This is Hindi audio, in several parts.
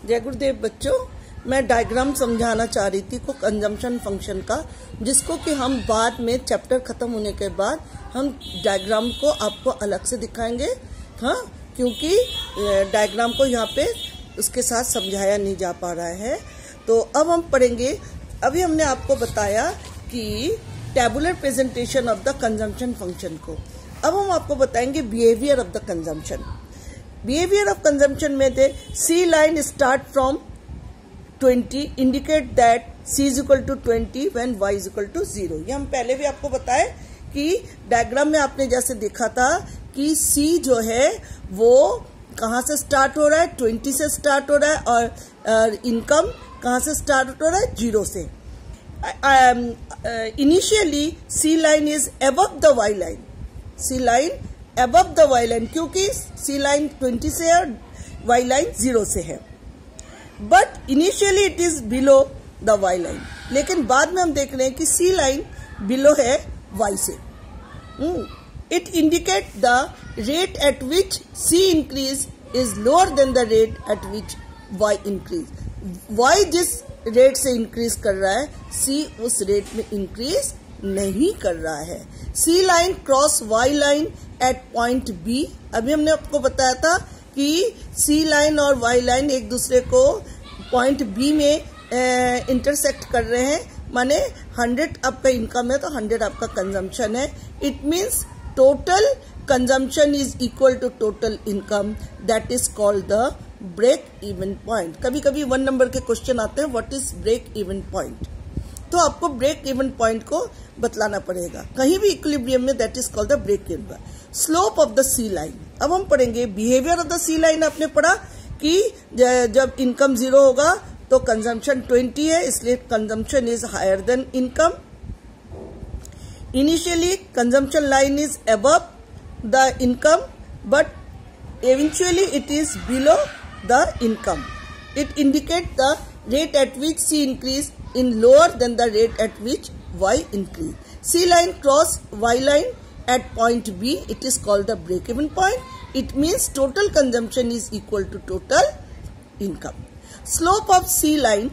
जय गुरुदेव बच्चों, मैं डायग्राम समझाना चाह रही थी को कंजम्पशन फंक्शन का, जिसको कि हम बाद में चैप्टर खत्म होने के बाद हम डायग्राम को आपको अलग से दिखाएंगे। हाँ, क्योंकि डायग्राम को यहाँ पे उसके साथ समझाया नहीं जा पा रहा है। तो अब हम पढ़ेंगे। अभी हमने आपको बताया कि tabular presentation of the consumption function को। अब हम आपको बताएंगे behaviour of the consumption. Behaviour of consumption में थे C line start from 20 indicate that C is equal to 20 when Y is equal to 0। ये हम पहले भी आपको बताए कि डायग्राम में आपने जैसे देखा था कि C जो है वो कहाँ से स्टार्ट हो रहा है, 20 से स्टार्ट हो रहा है, और इनकम कहाँ से स्टार्ट हो रहा है, 0 से। Initially C line is above the Y line, C line above the Y line, क्योंकि C line 20 से है और Y line 0 से है। But initially it is below the Y line, लेकिन बाद में हम देख रहे हैं कि C line बिलो है Y से। It indicate the rate at which C increase is lower than the rate at which Y increase. Y जिस रेट से इंक्रीज कर रहा है, C उस रेट में इंक्रीज नहीं कर रहा है। C line cross Y line at point B। अभी हमने आपको बताया था कि C लाइन और Y लाइन एक दूसरे को पॉइंट B में इंटरसेक्ट कर रहे हैं, माने 100 आपका इनकम है तो 100 आपका कंजम्पशन है। It means total consumption is equal to total income, that is called the break even point. कभी कभी 1 नंबर के क्वेश्चन आते हैं, what is break even point, तो आपको ब्रेक इवन पॉइंट को बतलाना पड़ेगा। कहीं भी इक्विलिब्रियम में that is called the break even. Slope of the C line. अब हम पढ़ेंगे behaviour of the C line. आपने पढ़ा कि जब इनकम 0 होगा तो कंजम्पशन 20 है, इसलिए consumption is higher than income. Initially consumption line is above the income, but eventually it is below the income. It indicates the rate at which C increase in lower than the rate at which Y increase. C line cross Y line at point B, it is called the break-even point. It means total consumption is equal to total income. Slope of C line,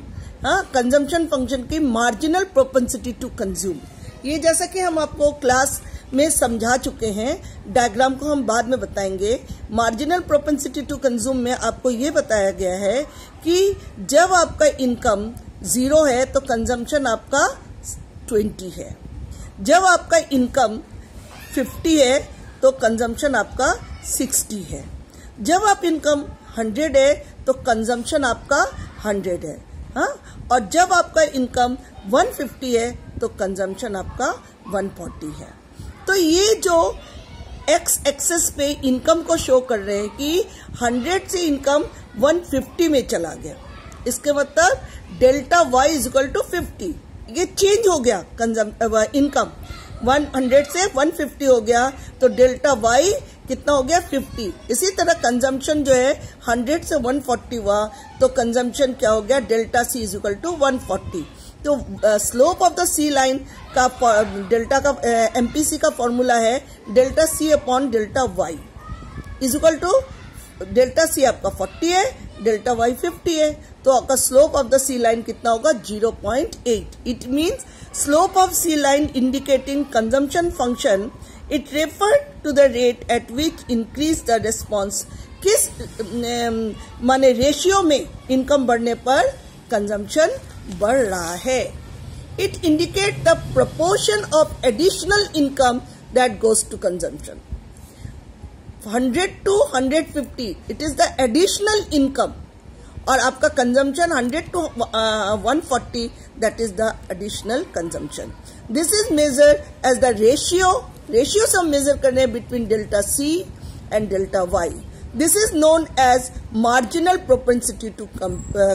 consumption function की marginal propensity to consume. ये जैसा कि हम आपको क्लास में समझा चुके हैं, डायग्राम को हम बाद में बताएंगे। मार्जिनल प्रोपेंसिटी टू कंज्यूम में आपको ये बताया गया है कि जब आपका इनकम 0 है तो कंजम्पशन आपका 20 है, जब आपका इनकम 50 है तो कंजम्पशन आपका 60 है, जब आप इनकम 100 है तो कंजम्पशन आपका 100 है, हाँ, और जब आपका इनकम 150 है तो कंजम्पशन आपका 140 है। तो ये जो एक्स एक्सेस पे इनकम को शो कर रहे हैं कि 100 से इनकम 150 में चला गया, इसके मतलब delta Y is equal to 50। ये चेंज हो गया, इनकम 100 से 150 हो गया तो डेल्टा Y कितना हो गया, 50। इसी तरह कंजम्पशन जो है 100 से 140 हुआ तो कंजम्पशन क्या हो गया, delta C is equal to 140। तो slope of the C line का डेल्टा का MPC का फॉर्मूला है delta C upon delta Y is equal to delta C आपका 40 है, डेल्टा Y 50 है, तो आपका slope of the C line कितना होगा, 0.8। It means slope of C line indicating consumption function, it refer to the rate at which increase the response. किस माने रेशियो में इनकम बढ़ने पर कंजम्पशन बढ़ रहा है। It indicate the proportion of additional income that goes to consumption. 100 to 150 it is the additional income, और आपका consumption 100 to 140 that is the additional consumption. This is measure as the ratio से हम मेजर कर रहे हैं between delta C and delta Y। This is known as marginal propensity to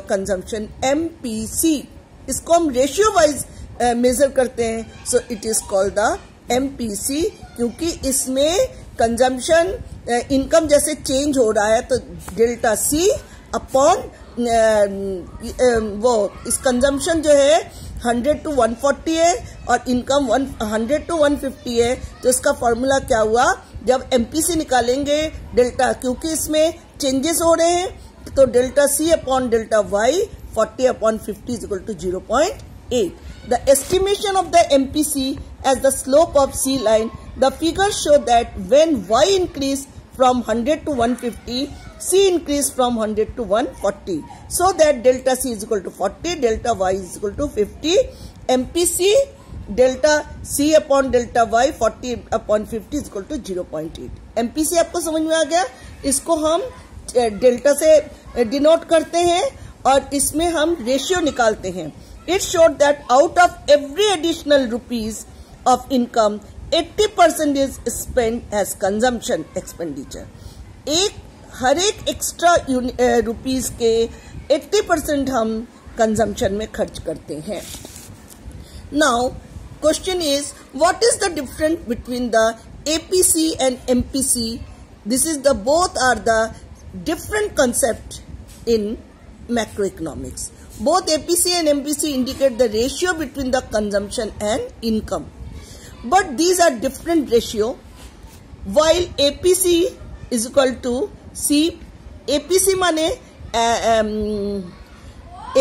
consumption, MPC. इसको हम रेशियो वाइज मेजर करते हैं, so it is called the MPC, क्योंकि इसमें कंजम्पशन इनकम जैसे चेंज हो रहा है तो डेल्टा C अपॉन वो इस कंजम्पशन जो है 100 to 140 है और इनकम 100 to 150 है, तो इसका फॉर्मूला क्या हुआ, जब MPC निकालेंगे डेल्टा, क्योंकि इसमें चेंजेस हो रहे हैं तो delta C upon delta Y 40 upon 50 is equal to 0.8. The estimation of the MPC as the slope of C line, the figures show that when Y increase from 100 to 150, C increase from 100 to 140. So that delta C is equal to 40, delta Y is equal to 50. MPC delta C upon delta Y 40 upon 50 is equal to 0.8. MPC आपको समझ में आ गया? इसको हम डेल्टा से डिनोट करते हैं और इसमें हम रेशियो निकालते हैं. It showed that out of every additional rupees of income, 80% is spent as consumption expenditure. हर एक एक्स्ट्रा रुपीस के 80% हम कंजम्पशन में खर्च करते हैं. Now, question is, what is the difference between the APC and MPC? This is the both are the different concept in macroeconomics. Both APC and MPC indicate the ratio between the consumption and income. But these are different ratio. While APC is equal to C, APC माने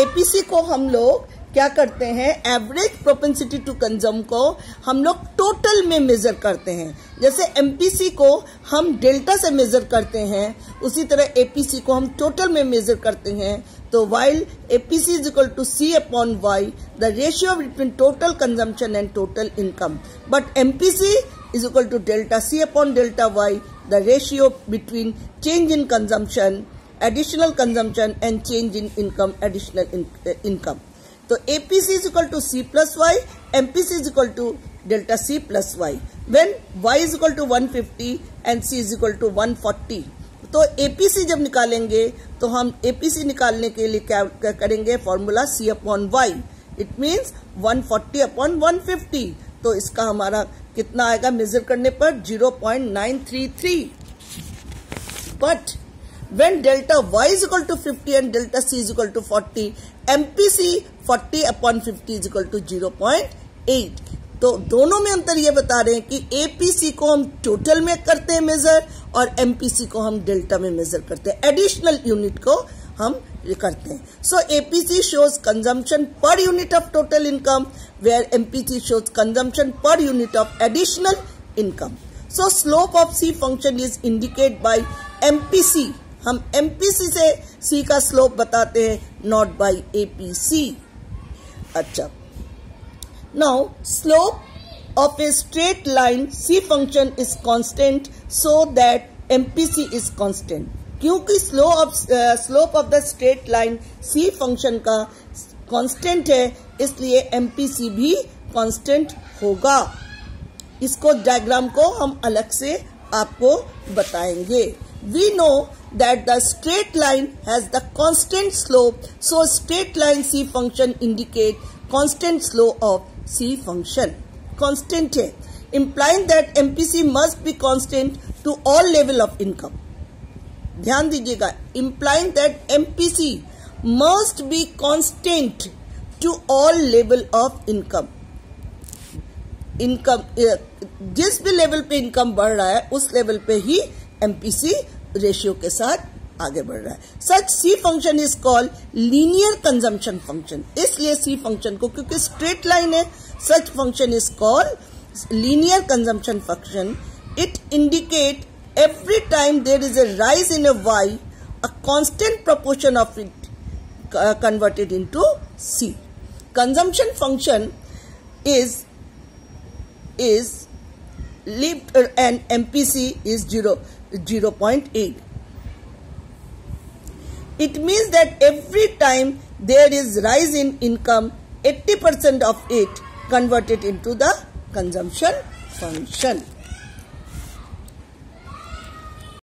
APC को हम लोग क्या करते हैं, एवरेज प्रोपेंसिटी टू कंज्यूम को हम लोग टोटल में मेजर करते हैं. जैसे एमपीसी को हम डेल्टा से मेजर करते हैं, उसी तरह एपीसी को हम टोटल में मेजर करते हैं. तो while APC is equal to C upon Y, the ratio between total consumption and total income. But MPC is equal to delta C upon delta Y, the ratio between change in consumption, additional consumption and change in income, additional income. तो APC is equal to C plus Y, MPC is equal to delta C plus Y. When Y is equal to 150 and C is equal to 140, तो APC जब निकालेंगे तो हम APC निकालने के लिए क्या करेंगे, formula C upon Y. It means 140 upon 150. तो इसका हमारा कितना आएगा मेजर करने पर 0.933. But when delta Y is equal to 50 and delta C is equal to 40, MPC 40 upon 50 is equal to 0.8. तो दोनों में अंतर ये बता रहे हैं कि APC को हम टोटल में करते हैं मेजर और MPC को हम डेल्टा में मेजर करते हैं, एडिशनल यूनिट को हम करते हैं. सो APC shows consumption per unit of total income, where MPC shows consumption per unit of additional income. So slope of C function is indicated by MPC. हम MPC से C का स्लोप बताते हैं, नॉट बाई APC. अच्छा, now slope of a straight line C function is constant so that MPC is constant. क्योंकि slope of the straight line C function का कांस्टेंट है, इसलिए MPC भी कांस्टेंट होगा. इसको डायग्राम को हम अलग से आपको बताएंगे. We know that the straight line has the constant slope, so straight line C function indicate constant slope of C function. Constant है, implying that MPC must be constant to all level of income. ध्यान दीजिएगा, implying that MPC must be constant to all level of income. Income जिस भी लेवल पे इनकम बढ़ रहा है उस लेवल पे ही MPC रेशियो के साथ आगे बढ़ रहा है. Such C function is called linear consumption function. इसलिए C फंक्शन को, क्योंकि स्ट्रेट लाइन है, such function is called linear consumption function. It indicate every time there is a rise in a Y, a constant proportion of it converted into C. Consumption function is lived and MPC is 0.8. It means that every time there is rise in income, 80% of it converted into the consumption function.